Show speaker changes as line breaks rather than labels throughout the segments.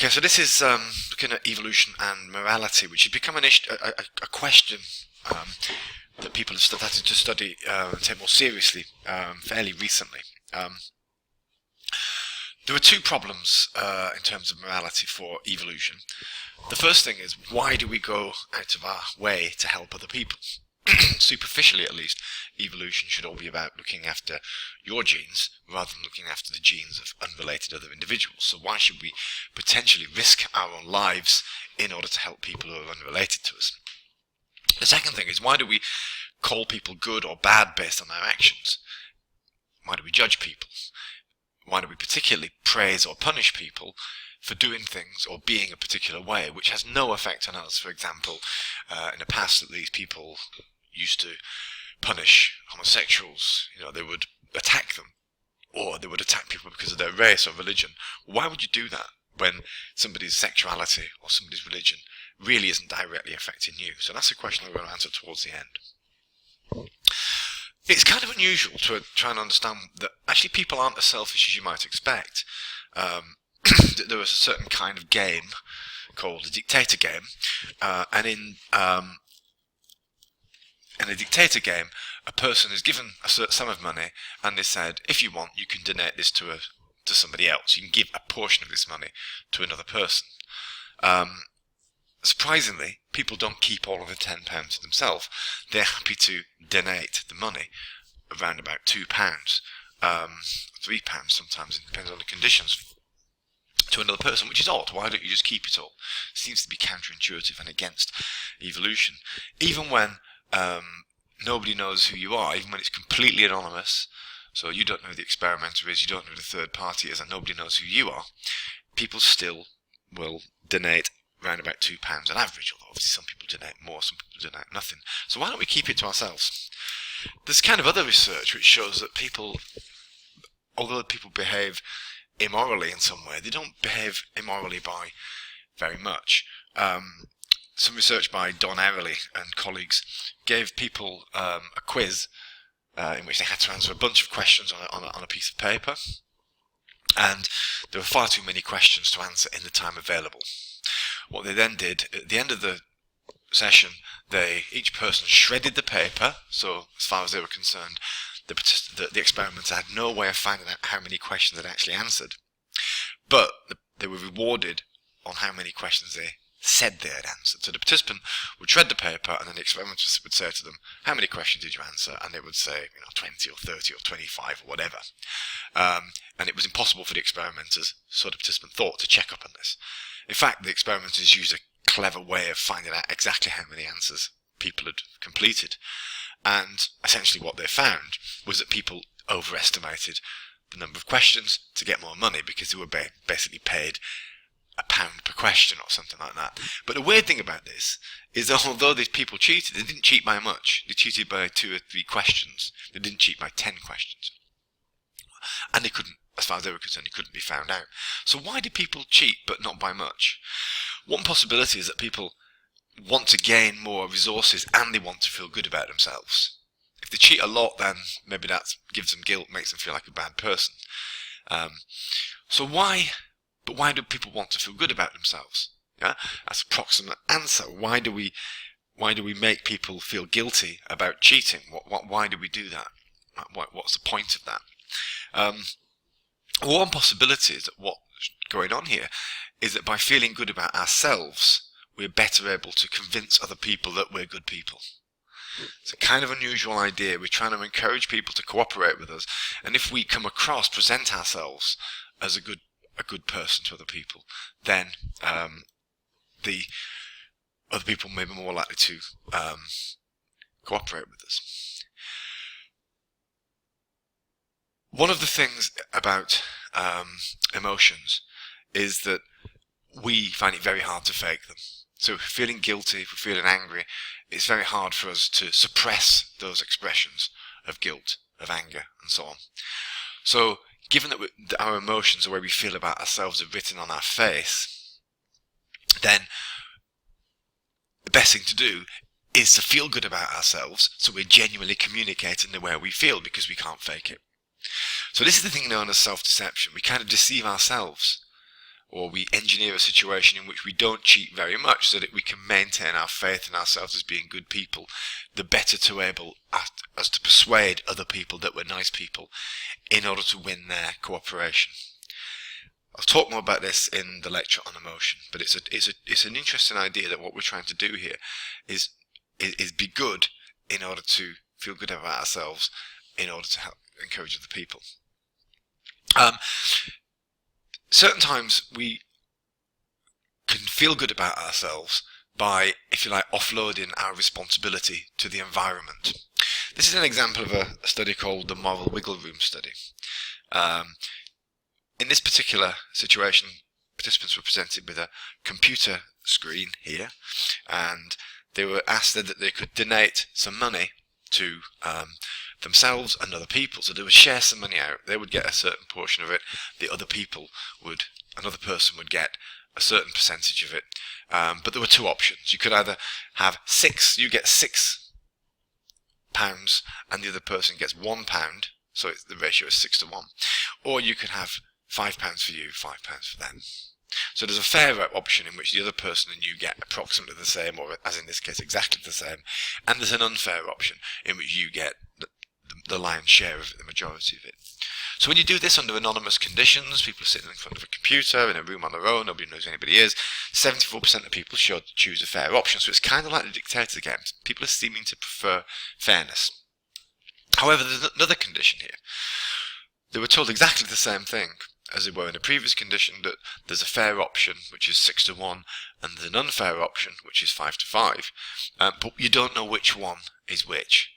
Okay, so this is looking at evolution and morality, which has become a question um, that people have started to study and take more seriously fairly recently. There are two problems in terms of morality for evolution. The first thing is, why do we go out of our way to help other people? Superficially, at least, evolution should all be about looking after your genes rather than looking after the genes of unrelated other individuals. So why should we potentially risk our own lives in order to help people who are unrelated to us? The second thing is, why do we call people good or bad based on their actions? Why do we judge people? Why do we particularly praise or punish people for doing things or being a particular way, which has no effect on us? For example, in the past at least, people used to punish homosexuals. They would attack them, or they would attack people because of their race or religion. Why would you do that when somebody's sexuality or somebody's religion really isn't directly affecting you? So that's a question I'm going to answer towards the end. It's kind of unusual to try and understand that actually people aren't as selfish as you might expect. There was a certain kind of game called a dictator game, and in a dictator game, a person is given a certain sum of money, and they said, if you want, you can donate this to somebody else. You can give a portion of this money to another person. Surprisingly, people don't keep all of the £10 to themselves. They're happy to donate the money, around about £2, £3 sometimes, it depends on the conditions, to another person, which is odd. Why don't you just keep it all? Seems to be counterintuitive and against evolution. Even when nobody knows who you are, even when it's completely anonymous, so you don't know who the experimenter is, you don't know who the third party is, and nobody knows who you are, people still will donate around about £2 on average, although obviously some people donate more, some people donate nothing. So why don't we keep it to ourselves? There's kind of other research which shows that people, although people behave immorally in some way, they don't behave immorally by very much. Some research by Don Ariely and colleagues gave people a quiz in which they had to answer a bunch of questions on a piece of paper, and there were far too many questions to answer in the time available. What they then did, at the end of the session, each person shredded the paper, so as far as they were concerned, the experimenter had no way of finding out how many questions they'd actually answered. But they were rewarded on how many questions they said they had answered. So the participant would shred the paper, and then the experimenter would say to them, how many questions did you answer? And they would say, 20 or 30 or 25 or whatever. And it was impossible for the experimenters, so the participant thought, to check up on this. In fact, the experimenters used a clever way of finding out exactly how many answers people had completed. And essentially what they found was that people overestimated the number of questions to get more money, because they were basically paid £1 per question or something like that. But the weird thing about this is that although these people cheated, they didn't cheat by much. They cheated by 2 or 3 questions. They didn't cheat by 10 questions. And they couldn't, as far as they were concerned, they couldn't be found out. So why do people cheat but not by much? One possibility is that people want to gain more resources and they want to feel good about themselves. If they cheat a lot, then maybe that gives them guilt, makes them feel like a bad person. So why do people want to feel good about themselves? Yeah, that's an approximate answer. Why do we make people feel guilty about cheating? Why do we do that? What's the point of that? One possibility is that what's going on here is that by feeling good about ourselves, we're better able to convince other people that we're good people. It's a kind of unusual idea. We're trying to encourage people to cooperate with us, and if we present ourselves as a good person to other people, then the other people may be more likely to cooperate with us. One of the things about emotions is that we find it very hard to fake them. So if we're feeling guilty, if we're feeling angry, it's very hard for us to suppress those expressions of guilt, of anger, and so on. So given that our emotions, the way we feel about ourselves, are written on our face, then the best thing to do is to feel good about ourselves, so we're genuinely communicating the way we feel, because we can't fake it. So this is the thing known as self-deception. We kind of deceive ourselves or we engineer a situation in which we don't cheat very much so that we can maintain our faith in ourselves as being good people, the better to able us to persuade other people that we're nice people in order to win their cooperation. I'll talk more about this in the lecture on emotion, but it's an interesting idea that what we're trying to do here is be good in order to feel good about ourselves, in order to help encourage other people. Certain times we can feel good about ourselves by, if you like, offloading our responsibility to the environment. This is an example of a study called the Moral Wiggle Room Study. In this particular situation, participants were presented with a computer screen here, and they were asked that they could donate some money to themselves and other people. So they would share some money out. They would get a certain portion of it. Another person would get a certain percentage of it. But there were two options. You could either have you get £6, and the other person gets £1. So the ratio is 6 to 1. Or you could have £5 for you, £5 for them. So there's a fair option in which the other person and you get approximately the same, or as in this case exactly the same, and there's an unfair option in which you get the lion's share of it, the majority of it. So when you do this under anonymous conditions, people are sitting in front of a computer in a room on their own, nobody knows who anybody is, 74% of people should choose a fair option. So it's kind of like the dictator games. People are seeming to prefer fairness. However, there's another condition here. They were told exactly the same thing as they were in the previous condition, that there's a fair option, which is 6 to 1, and there's an unfair option, which is 5 to 5. But you don't know which one is which.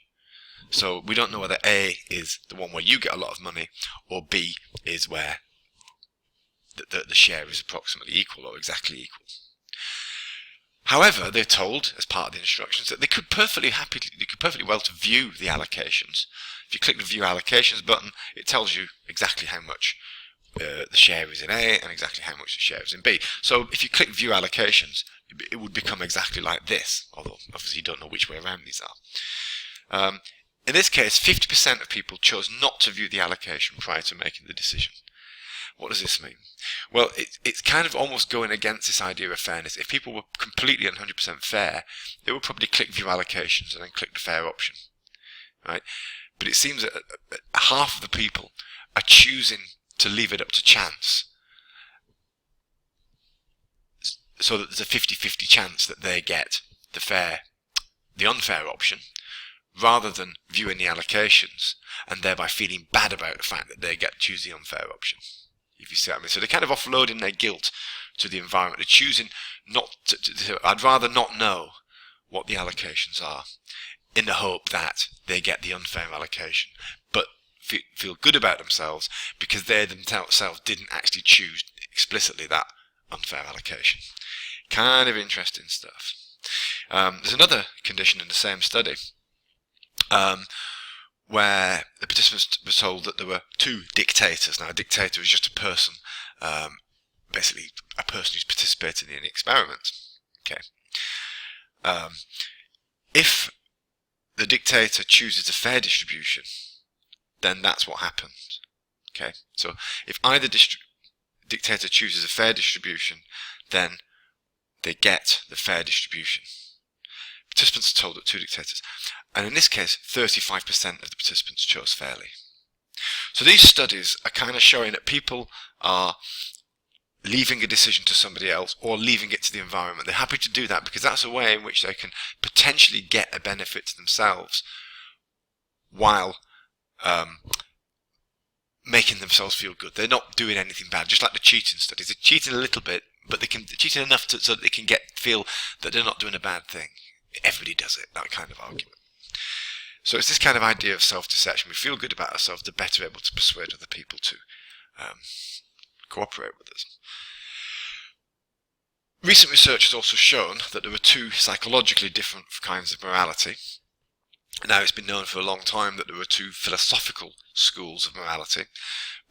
So we don't know whether A is the one where you get a lot of money, or B is where the share is approximately equal or exactly equal. However, they're told, as part of the instructions, that they could perfectly well to view the allocations. If you click the View Allocations button, it tells you exactly how much the share is in A and exactly how much the share is in B. So if you click View Allocations, it would become exactly like this, although obviously you don't know which way around these are. In this case, 50% of people chose not to view the allocation prior to making the decision. What does this mean? Well, it's kind of almost going against this idea of fairness. If people were completely 100% fair, they would probably click View Allocations and then click the fair option, right? But it seems that half of the people are choosing to leave it up to chance, so that there's a 50-50 chance that they get the unfair option, rather than viewing the allocations and thereby feeling bad about the fact that they get to choose the unfair option, if you see what I mean. So they're kind of offloading their guilt to the environment. They're choosing not to I'd rather not know what the allocations are, in the hope that they get the unfair allocation, but feel good about themselves because they themselves didn't actually choose explicitly that unfair allocation. Kind of interesting stuff. There's another condition in the same study where the participants were told that there were two dictators. Now, a dictator is just a person, basically a person who's participating in the experiment. Okay. If the dictator chooses a fair distribution, then that's what happens. Okay. So if either dictator chooses a fair distribution, then they get the fair distribution. Participants are told that two dictators. And in this case, 35% of the participants chose fairly. So these studies are kind of showing that people are leaving a decision to somebody else or leaving it to the environment. They're happy to do that because that's a way in which they can potentially get a benefit to themselves while making themselves feel good. They're not doing anything bad, just like the cheating studies. They're cheating a little bit, but they're cheating enough so that they can feel that they're not doing a bad thing. Everybody does it, that kind of argument. So it's this kind of idea of self-deception. We feel good about ourselves, the better able to persuade other people to cooperate with us. Recent research has also shown that there are two psychologically different kinds of morality. Now, it's been known for a long time that there are two philosophical schools of morality,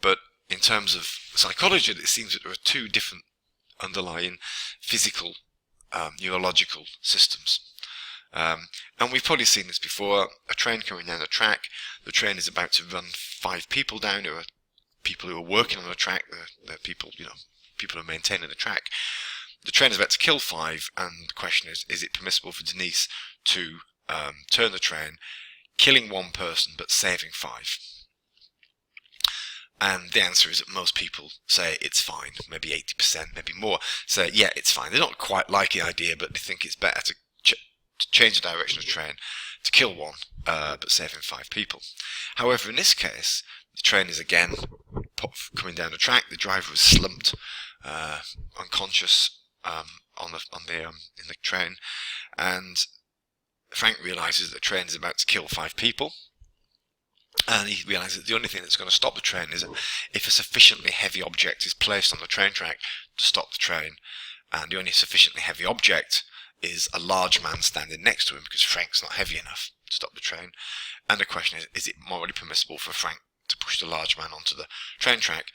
but in terms of psychology, it seems that there are two different underlying physical, neurological systems. And we've probably seen this before. A train coming down a track, the train is about to run 5 people down. There are people who are working on the track, there are people, people who are maintaining the track. The train is about to kill 5, and the question is it permissible for Denise to turn the train, killing 1 person but saving 5? And the answer is that most people say it's fine. Maybe 80%, maybe more, say, yeah, it's fine. They don't quite like the idea, but they think it's better to change the direction of the train, to kill 1, but saving 5 people. However, in this case, the train is again coming down the track. The driver is slumped, unconscious in the train, and Frank realizes that the train is about to kill 5 people. And he realizes that the only thing that's going to stop the train is if a sufficiently heavy object is placed on the train track to stop the train. And the only sufficiently heavy object is a large man standing next to him, because Frank's not heavy enough to stop the train. And the question is it morally permissible for Frank to push the large man onto the train track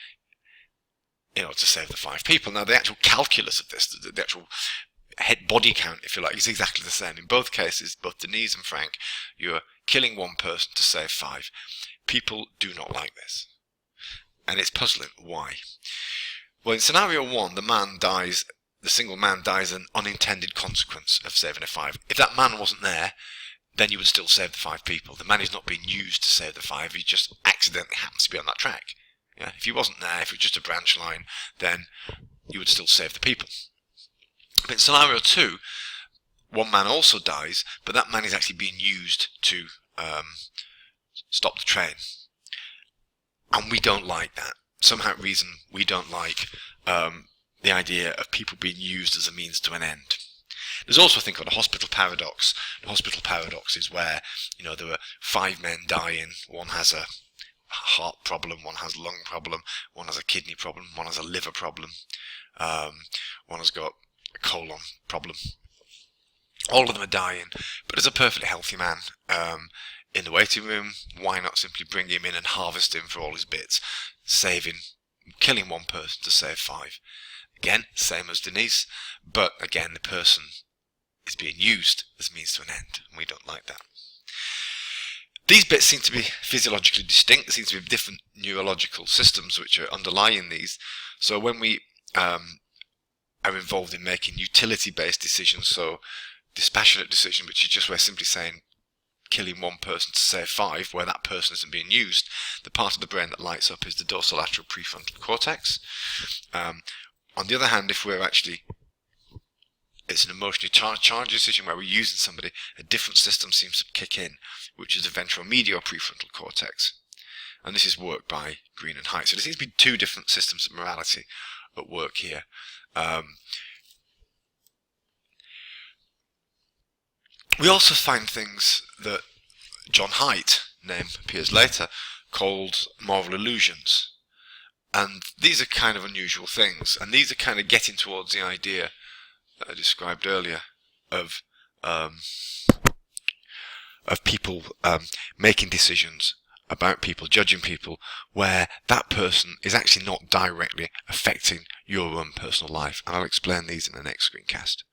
in order to save the 5 people? Now, the actual calculus of this, the actual head body count, if you like, is exactly the same. In both cases, both Denise and Frank, you're killing 1 person to save 5. People do not like this. And it's puzzling. Why? Well, in scenario 1, the single man dies an unintended consequence of saving a 5. If that man wasn't there, then you would still save the 5 people. The man is not being used to save the 5, he just accidentally happens to be on that track. Yeah? If he wasn't there, if it was just a branch line, then you would still save the people. But in scenario 2, 1 man also dies, but that man is actually being used to stop the train. And we don't like that. Somehow reason we don't like the idea of people being used as a means to an end. There's also a thing called a hospital paradox. The hospital paradox is where, there were 5 men dying. 1 has a heart problem, 1 has a lung problem, 1 has a kidney problem, 1 has a liver problem, 1 has got a colon problem. All of them are dying, but there's a perfectly healthy man in the waiting room. Why not simply bring him in and harvest him for all his bits, killing 1 person to save 5? Again, same as Denise, but again, the person is being used as a means to an end, and we don't like that. These bits seem to be physiologically distinct. There seems to be different neurological systems which are underlying these. So when we are involved in making utility-based decisions, so dispassionate decision, which is just where simply saying killing 1 person to save 5, where that person isn't being used, the part of the brain that lights up is the dorsolateral prefrontal cortex. On the other hand, if it's an emotionally charged decision where we're using somebody, a different system seems to kick in, which is the ventromedial prefrontal cortex. And this is work by Green and Haidt. So there seems to be 2 different systems of morality at work here. We also find things that John Haidt, name appears later, called moral illusions. And these are kind of unusual things, and these are kind of getting towards the idea that I described earlier of people making decisions about people, judging people, where that person is actually not directly affecting your own personal life. And I'll explain these in the next screencast.